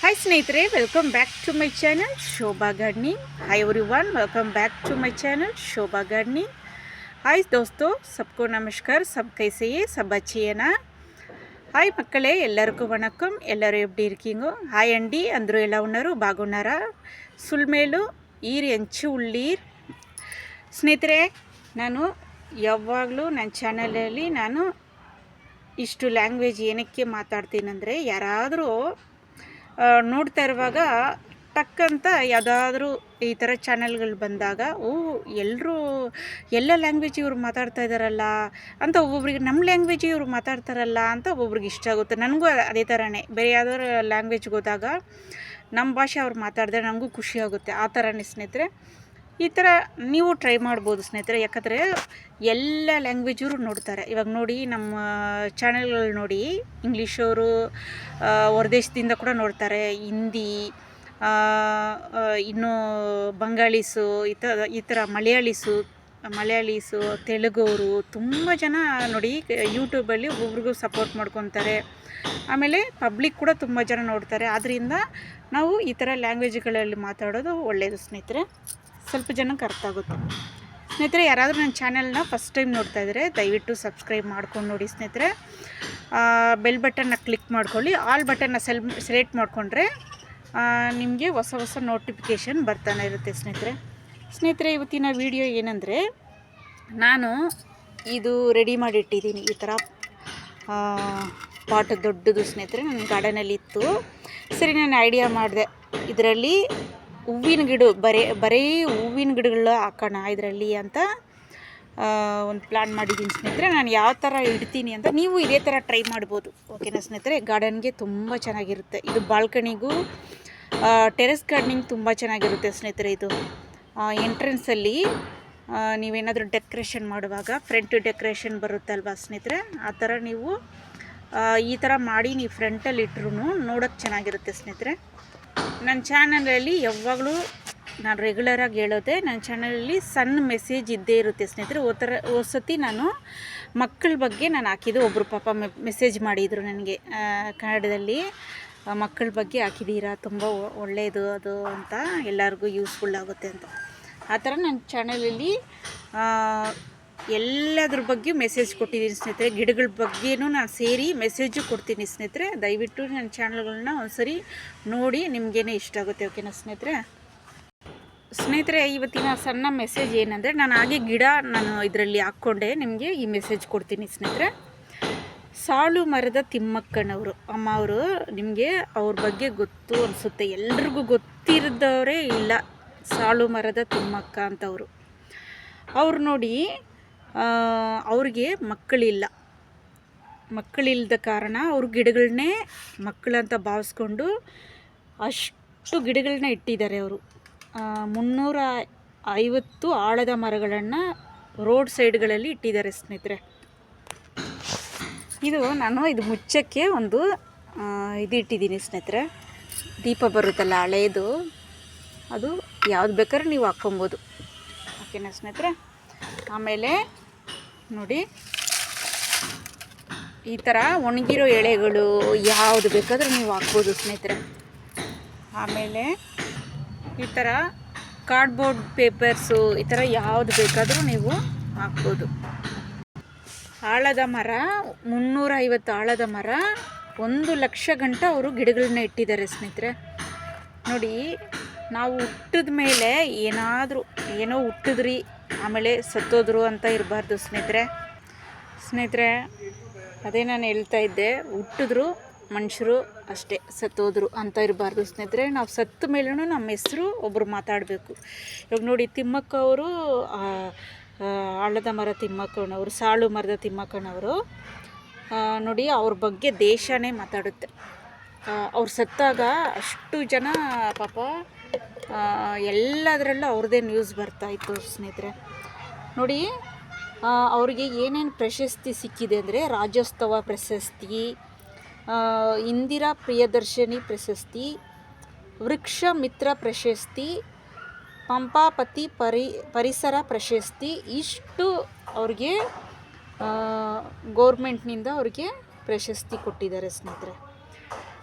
Hi ಸ್ನೇಹಿತರೆ, welcome back to my channel Shobha gardening. Hi everyone, welcome back to my channel Shobha gardening. Hi दोस्तों, सबको नमस्कार। सब कैसे है? सब अच्छी है ना? హాయ్ మక్కలే, ఎల్లరికూ వణకం. ఎల్లరూ ఎప్పుడు ఇరికింగో హాయ్ అండి. అందరూ ఎలా ఉన్నారు? బాగున్నారా? ಸುಲ್ಮೇಲು ಈರ್ ಎಂಚು ಉಳ್ಳೀರ್ ಸ್ನೇಹಿತರೆ, ನಾನು ಯಾವಾಗಲೂ ನನ್ನ ಚಾನಲಲ್ಲಿ ನಾನು ಇಷ್ಟು ಲ್ಯಾಂಗ್ವೇಜ್ ಏನಕ್ಕೆ ಮಾತಾಡ್ತೀನಂದರೆ, ಯಾರಾದರೂ ನೋಡ್ತಾ ಇರುವಾಗ ಟಕ್ಕಂತ ಯಾವುದಾದ್ರೂ ಈ ಥರ ಚಾನಲ್ಗಳು ಬಂದಾಗ ಎಲ್ಲರೂ ಎಲ್ಲ ಲ್ಯಾಂಗ್ವೇಜ್ ಇವರು ಮಾತಾಡ್ತಾ ಇದ್ದಾರಲ್ಲ ಅಂತ ಒಬ್ಬೊಬ್ರಿಗೆ, ನಮ್ಮ ಲ್ಯಾಂಗ್ವೇಜ್ ಇವರು ಮಾತಾಡ್ತಾರಲ್ಲ ಅಂತ ಒಬ್ಬೊಬ್ರಿಗೆ ಇಷ್ಟ ಆಗುತ್ತೆ. ನನಗೂ ಅದೇ ಥರನೇ, ಬೇರೆ ಯಾವ್ದಾದ್ರು ಲ್ಯಾಂಗ್ವೇಜ್ ಹೋದಾಗ ನಮ್ಮ ಭಾಷೆ ಅವ್ರು ಮಾತಾಡಿದ್ರೆ ನನಗೂ ಖುಷಿ ಆಗುತ್ತೆ. ಆ ಥರನೇ ಸ್ನೇಹಿತರೆ, ಈ ಥರ ನೀವು ಟ್ರೈ ಮಾಡ್ಬೋದು ಸ್ನೇಹಿತರೆ. ಯಾಕಂದರೆ ಎಲ್ಲ ಲ್ಯಾಂಗ್ವೇಜವರು ನೋಡ್ತಾರೆ. ಇವಾಗ ನೋಡಿ, ನಮ್ಮ ಚಾನಲ್ಗಳು ನೋಡಿ, ಇಂಗ್ಲೀಷವರು ಹೊರದೇಶದಿಂದ ಕೂಡ ನೋಡ್ತಾರೆ, ಹಿಂದಿ, ಇನ್ನು ಬಂಗಾಳೀಸು, ಈ ಥರ ಮಲಯಾಳೀಸು, ತೆಲುಗವರು ತುಂಬ ಜನ ನೋಡಿ ಯೂಟ್ಯೂಬಲ್ಲಿ ಒಬ್ಬೊಬ್ರಿಗೂ ಸಪೋರ್ಟ್ ಮಾಡ್ಕೊತಾರೆ. ಆಮೇಲೆ ಪಬ್ಲಿಕ್ ಕೂಡ ತುಂಬ ಜನ ನೋಡ್ತಾರೆ. ಆದ್ದರಿಂದ ನಾವು ಈ ಥರ ಲ್ಯಾಂಗ್ವೇಜ್ಗಳಲ್ಲಿ ಮಾತಾಡೋದು ಒಳ್ಳೆಯದು ಸ್ನೇಹಿತರೆ. ಸ್ವಲ್ಪ ಜನಕ್ಕೆ ಅರ್ಥ ಆಗುತ್ತೆ ಸ್ನೇಹಿತರೆ. ಯಾರಾದರೂ ನನ್ನ ಚಾನಲ್ನ ಫಸ್ಟ್ ಟೈಮ್ ನೋಡ್ತಾ ಇದ್ದರೆ ದಯವಿಟ್ಟು ಸಬ್ಸ್ಕ್ರೈಬ್ ಮಾಡ್ಕೊಂಡು ನೋಡಿ ಸ್ನೇಹಿತರೆ. ಬೆಲ್ ಬಟನ್ನ ಕ್ಲಿಕ್ ಮಾಡ್ಕೊಳ್ಳಿ. ಆಲ್ ಬಟನ್ನ ಸೆಲೆಕ್ಟ್ ಮಾಡಿಕೊಂಡ್ರೆ ನಿಮಗೆ ಹೊಸ ಹೊಸ ನೋಟಿಫಿಕೇಷನ್ ಬರ್ತಾನೆ ಇರುತ್ತೆ ಸ್ನೇಹಿತರೆ. ಇವತ್ತಿನ ವಿಡಿಯೋ ಏನಂದರೆ, ನಾನು ಇದು ರೆಡಿ ಮಾಡಿಟ್ಟಿದ್ದೀನಿ. ಈ ಥರ ಪಾಟ್ ದೊಡ್ಡದು ಸ್ನೇಹಿತರೆ, ನನ್ನ ಗಾರ್ಡನಲ್ಲಿ ಇತ್ತು. ಸರಿ, ನಾನು ಐಡಿಯಾ ಮಾಡಿದೆ, ಇದರಲ್ಲಿ ಹೂವಿನ ಗಿಡ ಬರೀ ಹೂವಿನ ಗಿಡಗಳು ಹಾಕೋಣ ಇದರಲ್ಲಿ ಅಂತ ಒಂದು ಪ್ಲ್ಯಾನ್ ಮಾಡಿದ್ದೀನಿ ಸ್ನೇಹಿತರೆ. ನಾನು ಯಾವ ಥರ ಇಡ್ತೀನಿ ಅಂತ ನೀವು ಇದೇ ಥರ ಟ್ರೈ ಮಾಡ್ಬೋದು. ಓಕೆನಾ ಸ್ನೇಹಿತರೆ? ಗಾರ್ಡನ್ಗೆ ತುಂಬ ಚೆನ್ನಾಗಿರುತ್ತೆ ಇದು. ಬಾಲ್ಕನಿಗೂ ಟೆರೆಸ್ ಗಾರ್ಡನಿಂಗ್ ತುಂಬ ಚೆನ್ನಾಗಿರುತ್ತೆ ಸ್ನೇಹಿತರೆ. ಇದು ಎಂಟ್ರೆನ್ಸಲ್ಲಿ ನೀವೇನಾದರೂ ಡೆಕೋರೇಷನ್ ಮಾಡುವಾಗ ಫ್ರಂಟ್ ಡೆಕೋರೇಷನ್ ಬರುತ್ತಲ್ವ ಸ್ನೇಹಿತರೆ, ಆ ಥರ ನೀವು ಈ ಥರ ಮಾಡಿ ನೀವು ಫ್ರಂಟಲ್ಲಿ ಇಟ್ರೂ ನೋಡೋಕ್ಕೆ ಚೆನ್ನಾಗಿರುತ್ತೆ ಸ್ನೇಹಿತರೆ. ನನ್ನ ಚಾನಲಲ್ಲಿ ಯಾವಾಗಲೂ ನಾನು ರೆಗ್ಯುಲರಾಗಿ ಹೇಳೋದೆ, ನನ್ನ ಚಾನಲಲ್ಲಿ ಸಣ್ಣ ಮೆಸೇಜ್ ಇದ್ದೇ ಇರುತ್ತೆ ಸ್ನೇಹಿತರೆ. ಸತಿ ನಾನು ಮಕ್ಕಳ ಬಗ್ಗೆ ನಾನು ಹಾಕಿದ್ದು, ಒಬ್ಬರು ಪಾಪ ಮೆಸೇಜ್ ಮಾಡಿದರು ನನಗೆ ಕನ್ನಡದಲ್ಲಿ, ಮಕ್ಕಳ ಬಗ್ಗೆ ಹಾಕಿದ್ದೀರಾ, ತುಂಬ ಒಳ್ಳೆಯದು ಅದು ಅಂತ, ಎಲ್ಲರಿಗೂ ಯೂಸ್ಫುಲ್ ಆಗುತ್ತೆ ಅಂತ. ಆ ಥರ ನನ್ನ ಚಾನಲಲ್ಲಿ ಎಲ್ಲದ್ರ ಬಗ್ಗೆ ಮೆಸೇಜ್ ಕೊಟ್ಟಿದ್ದೀನಿ ಸ್ನೇಹಿತರೆ. ಗಿಡಗಳ ಬಗ್ಗೆನೂ ನಾನು ಸೇರಿ ಮೆಸೇಜು ಕೊಡ್ತೀನಿ ಸ್ನೇಹಿತರೆ. ದಯವಿಟ್ಟು ನನ್ನ ಚಾನಲ್ಗಳನ್ನ ಒಂದ್ಸರಿ ನೋಡಿ, ನಿಮಗೇನೆ ಇಷ್ಟ ಆಗುತ್ತೆ. ಓಕೆನಾ ಸ್ನೇಹಿತರೆ, ಇವತ್ತಿನ ಸಣ್ಣ ಮೆಸೇಜ್ ಏನಂದರೆ, ನಾನು ಹಾಗೆ ಗಿಡ ನಾನು ಇದರಲ್ಲಿ ಹಾಕ್ಕೊಂಡೆ ನಿಮಗೆ ಈ ಮೆಸೇಜ್ ಕೊಡ್ತೀನಿ ಸ್ನೇಹಿತರೆ. ಸಾಲು ಮರದ ತಿಮ್ಮಕ್ಕನವರು ಅಮ್ಮ ಅವರು, ನಿಮಗೆ ಅವ್ರ ಬಗ್ಗೆ ಗೊತ್ತು ಅನಿಸುತ್ತೆ, ಎಲ್ರಿಗೂ ಗೊತ್ತಿರದವರೇ ಇಲ್ಲ. ಸಾಲು ಮರದ ತಿಮ್ಮಕ್ಕ ಅಂತವರು. ಅವ್ರು ನೋಡಿ, ಅವ್ರಿಗೆ ಮಕ್ಕಳಿಲ್ಲದ ಕಾರಣ ಅವರು ಗಿಡಗಳನ್ನೇ ಮಕ್ಕಳಂತ ಭಾವಿಸ್ಕೊಂಡು ಅಷ್ಟು ಗಿಡಗಳನ್ನ ಇಟ್ಟಿದ್ದಾರೆ. ಅವರು 350 ಆಳದ ಮರಗಳನ್ನು ರೋಡ್ ಸೈಡ್ಗಳಲ್ಲಿ ಇಟ್ಟಿದ್ದಾರೆ ಸ್ನೇಹಿತರೆ. ನಾನು ಇದು ಮುಚ್ಚಕ್ಕೆ ಒಂದು ಇದು ಇಟ್ಟಿದ್ದೀನಿ ಸ್ನೇಹಿತರೆ. ದೀಪ ಬರುತ್ತಲ್ಲ ಹಳೆಯದು, ಅದು ಯಾವ್ದು ಬೇಕಾದ್ರೂ ನೀವು ಹಾಕ್ಕೊಬೋದು. ಓಕೆನಾ ಸ್ನೇಹಿತರೆ? ಆಮೇಲೆ ನೋಡಿ, ಈ ಥರ ಒಣಗಿರೋ ಎಳೆಗಳು ಯಾವುದು ಬೇಕಾದರೂ ನೀವು ಹಾಕ್ಬೋದು ಸ್ನೇಹಿತರೆ. ಆಮೇಲೆ ಈ ಥರ ಕಾರ್ಡ್ಬೋರ್ಡ್ ಪೇಪರ್ಸು, ಈ ಥರ ಯಾವುದು ಬೇಕಾದರೂ ನೀವು ಹಾಕ್ಬೋದು. ಆಳದ ಮರ 350 ಆಳದ ಮರ, 1,00,000 ಗಂಟ ಅವರು ಗಿಡಗಳನ್ನ ಇಟ್ಟಿದ್ದಾರೆ ಸ್ನೇಹಿತರೆ. ನೋಡಿ, ನಾವು ಹುಟ್ಟಿದ ಮೇಲೆ ಏನೋ ಹುಟ್ಟಿದ್ರಿ ಆಮೇಲೆ ಸತ್ತೋದ್ರು ಅಂತ ಇರಬಾರ್ದು ಸ್ನೇಹಿತರೆ. ಅದೇ ನಾನು ಹೇಳ್ತಾ ಇದ್ದೆ, ಹುಟ್ಟಿದ್ರು ಮನುಷ್ಯರು ಅಷ್ಟೇ, ಸತ್ತೋದ್ರು ಅಂತ ಇರಬಾರ್ದು ಸ್ನೇಹಿತರೆ. ನಾವು ಸತ್ತ ಮೇಲೂ ನಮ್ಮ ಹೆಸರು ಒಬ್ಬರು ಮಾತಾಡಬೇಕು. ಇವಾಗ ನೋಡಿ, ತಿಮ್ಮಕ್ಕ ಅವರು, ಆಳದ ಮರ ತಿಮ್ಮಕ್ಕನವರು, ಸಾಲು ಮರದ ತಿಮ್ಮಕ್ಕನವರು ನೋಡಿ, ಅವ್ರ ಬಗ್ಗೆ ದೇಶನೇ ಮಾತಾಡುತ್ತೆ. ಅವ್ರು ಸತ್ತಾಗ ಅಷ್ಟು ಜನ ಪಾಪ ಎಲ್ಲದರಲ್ಲೂ ಅವ್ರದ್ದೇ ನ್ಯೂಸ್ ಬರ್ತಾಯಿತ್ತು ಸ್ನೇಹಿತರೆ. ನೋಡಿ, ಅವ್ರಿಗೆ ಏನೇನು ಪ್ರಶಸ್ತಿ ಸಿಕ್ಕಿದೆ ಅಂದರೆ, ರಾಜ್ಯೋತ್ಸವ ಪ್ರಶಸ್ತಿ, ಇಂದಿರಾ ಪ್ರಿಯದರ್ಶಿನಿ ಪ್ರಶಸ್ತಿ, ವೃಕ್ಷ ಮಿತ್ರ ಪ್ರಶಸ್ತಿ, ಪಂಪಾಪತಿ ಪರಿಸರ ಪ್ರಶಸ್ತಿ, ಇಷ್ಟು ಅವ್ರಿಗೆ ಗೌರ್ಮೆಂಟ್ನಿಂದ ಅವ್ರಿಗೆ ಪ್ರಶಸ್ತಿ ಕೊಟ್ಟಿದ್ದಾರೆ ಸ್ನೇಹಿತರೆ.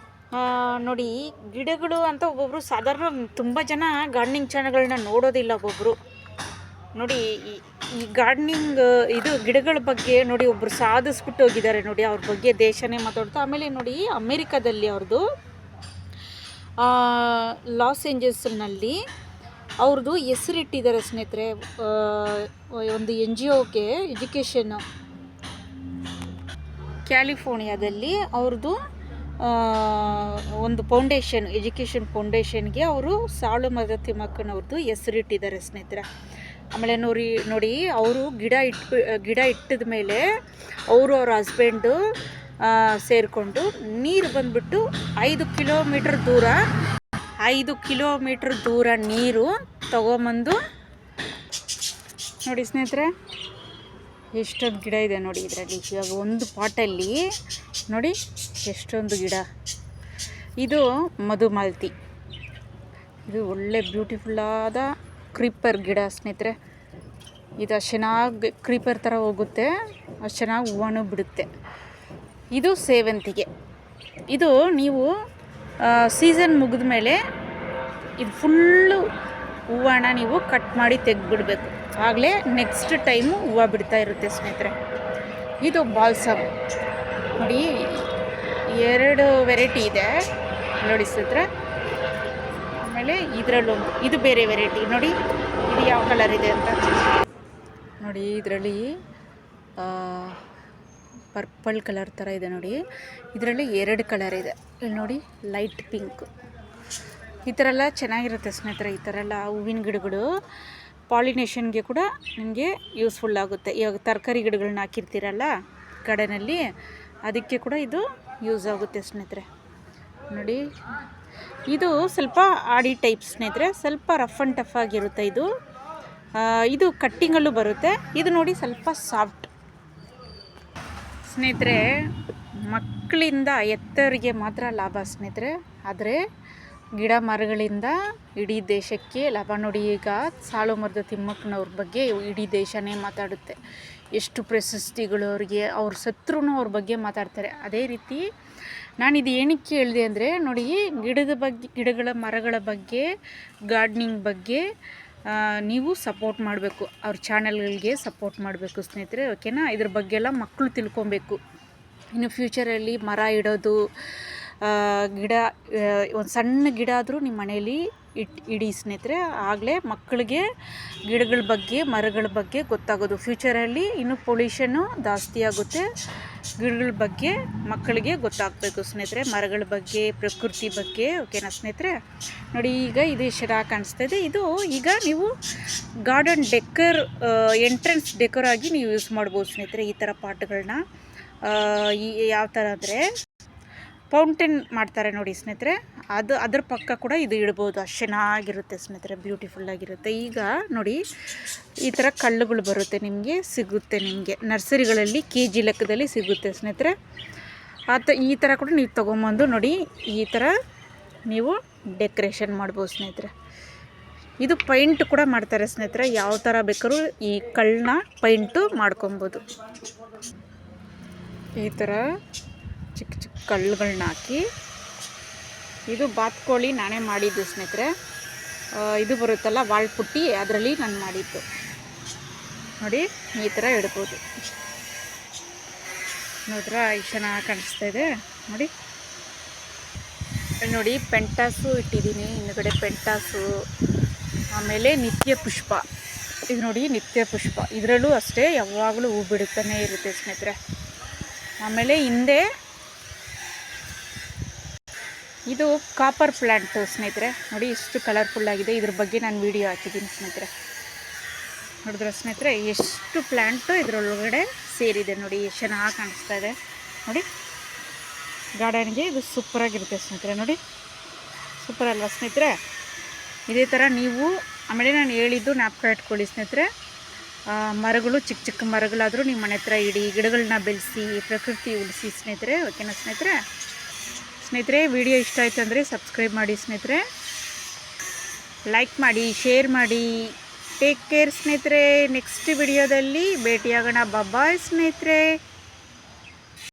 ನೋಡಿ ಗಿಡಗಳು ಅಂತ ಒಬ್ಬೊಬ್ಬರು ಸಾಧಾರಣ ತುಂಬ ಜನ ಗಾರ್ಡನಿಂಗ್ ಚಾನಲ್ಗಳನ್ನ ನೋಡೋದಿಲ್ಲ ಒಬ್ಬೊಬ್ಬರು. ನೋಡಿ ಈ ಗಾರ್ಡನಿಂಗ್ ಇದು ಗಿಡಗಳ ಬಗ್ಗೆ ನೋಡಿ ಒಬ್ಬರು ಸಾಧಿಸ್ಬಿಟ್ಟು ಹೋಗಿದ್ದಾರೆ ನೋಡಿ, ಅವ್ರ ಬಗ್ಗೆ ದೇಶನೇ ಮಾತಾಡ್ತಾ. ಆಮೇಲೆ ನೋಡಿ ಅಮೇರಿಕಾದಲ್ಲಿ ಅವ್ರದ್ದು ಲಾಸ್ ಏಂಜಲ್ಸ್ನಲ್ಲಿ ಅವ್ರದ್ದು ಹೆಸರಿಟ್ಟಿದ್ದಾರೆ ಸ್ನೇಹಿತರೆ. ಒಂದು NGOಗೆ ಎಜುಕೇಷನ್, ಕ್ಯಾಲಿಫೋರ್ನಿಯಾದಲ್ಲಿ ಅವ್ರದ್ದು ಒಂದು ಫೌಂಡೇಶನ್, ಎಜುಕೇಷನ್ ಫೌಂಡೇಶನ್ಗೆ ಅವರು ಸಾಲು ಮರದ ತಿಮ್ಮಕ್ಕನವ್ರದ್ದು ಹೆಸರಿಟ್ಟಿದ್ದಾರೆ ಸ್ನೇಹಿತರೆ. ಆಮೇಲೆ ನೋಡಿ ಅವರು ಗಿಡ ಇಟ್ಟಿದ ಮೇಲೆ ಅವರು ಅವ್ರ ಹಸ್ಬೆಂಡು ಸೇರಿಕೊಂಡು ನೀರು ಬಂದುಬಿಟ್ಟು 5 ಕಿಲೋಮೀಟ್ರ್ ದೂರ ನೀರು ತಗೊಂಬಂದು ನೋಡಿ ಸ್ನೇಹಿತರೆ ಎಷ್ಟೊಂದು ಗಿಡ ಇದೆ ನೋಡಿ ಇದರಲ್ಲಿ. ಇವಾಗ ಒಂದು ಪಾಟಲ್ಲಿ ನೋಡಿ ಎಷ್ಟೊಂದು ಗಿಡ. ಇದು ಮಧುಮಾಲತಿ, ಇದು ಒಳ್ಳೆ ಬ್ಯೂಟಿಫುಲ್ಲಾದ ಕ್ರೀಪರ್ ಗಿಡ ಸ್ನೇಹಿತರೆ. ಇದು ಅಷ್ಟು ಚೆನ್ನಾಗಿ ಕ್ರೀಪರ್ ಥರ ಹೋಗುತ್ತೆ, ಅಷ್ಟು ಚೆನ್ನಾಗಿ ಹೂವನೂ ಬಿಡುತ್ತೆ. ಇದು ಸೇವಂತಿಗೆ. ಇದು ನೀವು ಸೀಸನ್ ಮುಗಿದ ಮೇಲೆ ಇದು ಫುಲ್ಲು ಹೂವನ ನೀವು ಕಟ್ ಮಾಡಿ ತೆಗೆದುಬಿಡ್ಬೇಕು, ಆಗಲೇ ನೆಕ್ಸ್ಟ್ ಟೈಮು ಹೂವು ಬಿಡ್ತಾ ಇರುತ್ತೆ ಸ್ನೇಹಿತರೆ. ಇದು ಬಾಲ್ಸಮ್ ನೋಡಿ, 2 ವೆರೈಟಿ ಇದೆ ನೋಡಿ ಸ್ನೇಹಿತರೆ. ಆಮೇಲೆ ಇದರಲ್ಲೊಂದು ಇದು ಬೇರೆ ವೆರೈಟಿ ನೋಡಿ, ಇದು ಯಾವ ಕಲರ್ ಇದೆ ಅಂತ ನೋಡಿ. ಇದರಲ್ಲಿ ಪರ್ಪಲ್ ಕಲರ್ ಥರ ಇದೆ ನೋಡಿ. ಇದರಲ್ಲಿ 2 ಕಲರ್ ಇದೆ ಇಲ್ಲಿ ನೋಡಿ, ಲೈಟ್ ಪಿಂಕ್. ಈ ಥರ ಎಲ್ಲ ಚೆನ್ನಾಗಿರುತ್ತೆ ಸ್ನೇಹಿತರೆ. ಈ ಥರ ಎಲ್ಲ ಹೂವಿನ ಗಿಡಗಳು ಪಾಲಿನೇಷನ್ಗೆ ಕೂಡ ನಿಮಗೆ ಯೂಸ್ಫುಲ್ ಆಗುತ್ತೆ. ಇವಾಗ ತರಕಾರಿ ಗಿಡಗಳನ್ನ ಹಾಕಿರ್ತೀರಲ್ಲ ಗಾರ್ಡನಲ್ಲಿ, ಅದಕ್ಕೆ ಕೂಡ ಇದು ಯೂಸ್ ಆಗುತ್ತೆ ಸ್ನೇಹಿತರೆ. ನೋಡಿ ಇದು ಸ್ವಲ್ಪ ಆಡಿ ಟೈಪ್ ಸ್ನೇಹಿತರೆ, ಸ್ವಲ್ಪ ರಫ್ ಆ್ಯಂಡ್ ಟಫ್ ಆಗಿರುತ್ತೆ. ಇದು ಕಟ್ಟಿಂಗಲ್ಲೂ ಬರುತ್ತೆ. ಇದು ನೋಡಿ ಸ್ವಲ್ಪ ಸಾಫ್ಟ್ ಸ್ನೇಹಿತರೆ. ಮಕ್ಕಳಿಂದ ಎತ್ತರಿಗೆ ಮಾತ್ರ ಲಾಭ ಸ್ನೇಹಿತರೆ, ಆದರೆ ಗಿಡ ಮರಗಳಿಂದ ಇಡೀ ದೇಶಕ್ಕೆ ಲಾಭ. ನೋಡಿ ಈಗ ಸಾಲು ಮರದ ತಿಮ್ಮಕ್ಕನವ್ರ ಬಗ್ಗೆ ಇಡೀ ದೇಶನೇ ಮಾತಾಡುತ್ತೆ. ಎಷ್ಟು ಪ್ರಶಸ್ತಿಗಳು ಅವ್ರಿಗೆ, ಅವ್ರ ಸತ್ರೂ ಅವ್ರ ಬಗ್ಗೆ ಮಾತಾಡ್ತಾರೆ. ಅದೇ ರೀತಿ ನಾನಿದು ಏನಕ್ಕೆ ಹೇಳಿದೆ ಅಂದರೆ ನೋಡಿ, ಗಿಡಗಳ ಮರಗಳ ಬಗ್ಗೆ, ಗಾರ್ಡನಿಂಗ್ ಬಗ್ಗೆ ನೀವು ಸಪೋರ್ಟ್ ಮಾಡಬೇಕು, ಅವ್ರ ಚಾನಲ್ಗಳಿಗೆ ಸಪೋರ್ಟ್ ಮಾಡಬೇಕು ಸ್ನೇಹಿತರೆ, ಓಕೆನಾ. ಇದ್ರ ಬಗ್ಗೆ ಎಲ್ಲ ಮಕ್ಕಳು ತಿಳ್ಕೊಬೇಕು. ಇನ್ನು ಫ್ಯೂಚರಲ್ಲಿ ಮರ ಇಡೋದು, ಗಿಡ ಒಂದು ಸಣ್ಣ ಗಿಡ ಆದರೂ ನಿಮ್ಮ ಮನೇಲಿ ಇಡಿ ಸ್ನೇಹಿತರೆ, ಆಗಲೇ ಮಕ್ಕಳಿಗೆ ಗಿಡಗಳ ಬಗ್ಗೆ ಮರಗಳ ಬಗ್ಗೆ ಗೊತ್ತಾಗೋದು. ಫ್ಯೂಚರಲ್ಲಿ ಇನ್ನೂ ಪೊಲ್ಯೂಷನ್ನು ಜಾಸ್ತಿ ಆಗುತ್ತೆ. ಗಿಡಗಳ ಬಗ್ಗೆ ಮಕ್ಕಳಿಗೆ ಗೊತ್ತಾಗಬೇಕು ಸ್ನೇಹಿತರೆ, ಮರಗಳ ಬಗ್ಗೆ, ಪ್ರಕೃತಿ ಬಗ್ಗೆ, ಓಕೆನಾ ಸ್ನೇಹಿತರೆ. ನೋಡಿ ಈಗ ಇದು ಚೆನ್ನಾಗಿ ಕಾಣಿಸ್ತಾ ಇದೆ. ಇದು ಈಗ ನೀವು ಗಾರ್ಡನ್ ಡೆಕೋರ್, ಎಂಟ್ರೆನ್ಸ್ ಡೆಕೋರ್ ಆಗಿ ನೀವು ಯೂಸ್ ಮಾಡ್ಬೋದು ಸ್ನೇಹಿತರೆ. ಈ ಥರ ಪಾಟ್ಗಳನ್ನ ಯಾವ ಥರ ಅಂದರೆ ಫೌಂಟೇನ್ ಮಾಡ್ತಾರೆ ನೋಡಿ ಸ್ನೇಹಿತರೆ, ಅದ್ರ ಪಕ್ಕ ಕೂಡ ಇದು ಇಡ್ಬೋದು. ಅಷ್ಟು ಚೆನ್ನಾಗಿರುತ್ತೆ ಸ್ನೇಹಿತರೆ, ಬ್ಯೂಟಿಫುಲ್ಲಾಗಿರುತ್ತೆ. ಈಗ ನೋಡಿ ಈ ಥರ ಕಲ್ಲುಗಳು ಬರುತ್ತೆ, ನಿಮಗೆ ಸಿಗುತ್ತೆ, ನಿಮಗೆ ನರ್ಸರಿಗಳಲ್ಲಿ KG ಲೆಕ್ಕದಲ್ಲಿ ಸಿಗುತ್ತೆ ಸ್ನೇಹಿತರೆ. ಈ ಥರ ಕೂಡ ನೀವು ತೊಗೊಂಬಂದು ನೋಡಿ ಈ ಥರ ನೀವು ಡೆಕೋರೇಷನ್ ಮಾಡ್ಬೋದು ಸ್ನೇಹಿತರೆ. ಇದು ಪೈಂಟ್ ಕೂಡ ಮಾಡ್ತಾರೆ ಸ್ನೇಹಿತರೆ, ಯಾವ ಥರ ಬೇಕಾದ್ರೂ ಈ ಕಳ್ಳನ್ನ ಪೈಂಟು ಮಾಡ್ಕೊಬೋದು. ಈ ಥರ ಚಿಕ್ಕ ಚಿಕ್ಕ ಕಲ್ಲುಗಳನ್ನ ಹಾಕಿ, ಇದು ಬಾತ್ಕೋಳಿ ನಾನೇ ಮಾಡಿದ್ದು ಸ್ನೇಹಿತರೆ. ಇದು ಬರುತ್ತಲ್ಲ ವಾಳ್ಪುಟ್ಟಿ, ಅದರಲ್ಲಿ ನಾನು ಮಾಡಿದ್ದು ನೋಡಿ. ಈ ಥರ ಇಡ್ಬೋದು ನೋಡ್ರ, ಎಷ್ಟು ಚೆನ್ನಾಗಿ ಕಾಣಿಸ್ತಾ ಇದೆ ನೋಡಿ. ನೋಡಿ ಪೆಂಟಾಸು ಇಟ್ಟಿದ್ದೀನಿ, ಹಿಂದುಗಡೆ ಪೆಂಟಾಸು. ಆಮೇಲೆ ನಿತ್ಯ ಪುಷ್ಪ, ಇದು ನೋಡಿ ನಿತ್ಯ ಪುಷ್ಪ, ಇದರಲ್ಲೂ ಅಷ್ಟೇ ಯಾವಾಗಲೂ ಹೂ ಬಿಡುತ್ತಾನೆ ಇರುತ್ತೆ ಸ್ನೇಹಿತರೆ. ಆಮೇಲೆ ಹಿಂದೆ ಇದು ಕಾಪರ್ ಪ್ಲ್ಯಾಂಟ್ ಸ್ನೇಹಿತರೆ, ನೋಡಿ ಎಷ್ಟು ಕಲರ್ಫುಲ್ಲಾಗಿದೆ. ಇದ್ರ ಬಗ್ಗೆ ನಾನು ವಿಡಿಯೋ ಹಾಕಿದ್ದೀನಿ ಸ್ನೇಹಿತರೆ. ನೋಡಿದ್ರೆ ಸ್ನೇಹಿತರೆ ಎಷ್ಟು ಪ್ಲ್ಯಾಂಟು ಇದರೊಳಗಡೆ ಸೇರಿದೆ ನೋಡಿ, ಎಷ್ಟು ಚೆನ್ನಾಗಿ ಕಾಣಿಸ್ತಾ ಇದೆ ನೋಡಿ. ಗಾರ್ಡನ್ಗೆ ಇದು ಸೂಪರಾಗಿರುತ್ತೆ ಸ್ನೇಹಿತರೆ. ನೋಡಿ ಸೂಪರ್ ಅಲ್ವಾ ಸ್ನೇಹಿತರೆ. ಇದೇ ಥರ ನೀವು, ಆಮೇಲೆ ನಾನು ಹೇಳಿದ್ದು ಜ್ಞಾಪಕ ಇಟ್ಕೊಳ್ಳಿ ಸ್ನೇಹಿತರೆ, ಮರಗಳು ಚಿಕ್ಕ ಚಿಕ್ಕ ಮರಗಳಾದರೂ ನಿಮ್ಮ ಮನೆ ಹತ್ರ ಇಡಿ, ಗಿಡಗಳನ್ನ ಬೆಳೆಸಿ, ಪ್ರಕೃತಿ ಉಳಿಸಿ ಸ್ನೇಹಿತರೆ, ಓಕೆನಾ ಸ್ನೇಹಿತರೆ. ವಿಡಿಯೋ ಇಷ್ಟ ಆಯಿತು ಅಂದರೆ ಸಬ್ಸ್ಕ್ರೈಬ್ ಮಾಡಿ ಸ್ನೇಹಿತರೆ, ಲೈಕ್ ಮಾಡಿ, ಶೇರ್ ಮಾಡಿ. ಟೇಕ್ ಕೇರ್ ಸ್ನೇಹಿತರೆ. ನೆಕ್ಸ್ಟ್ ವಿಡಿಯೋದಲ್ಲಿ ಭೇಟಿಯಾಗೋಣ. ಬಾಯ್ ಸ್ನೇಹಿತರೆ.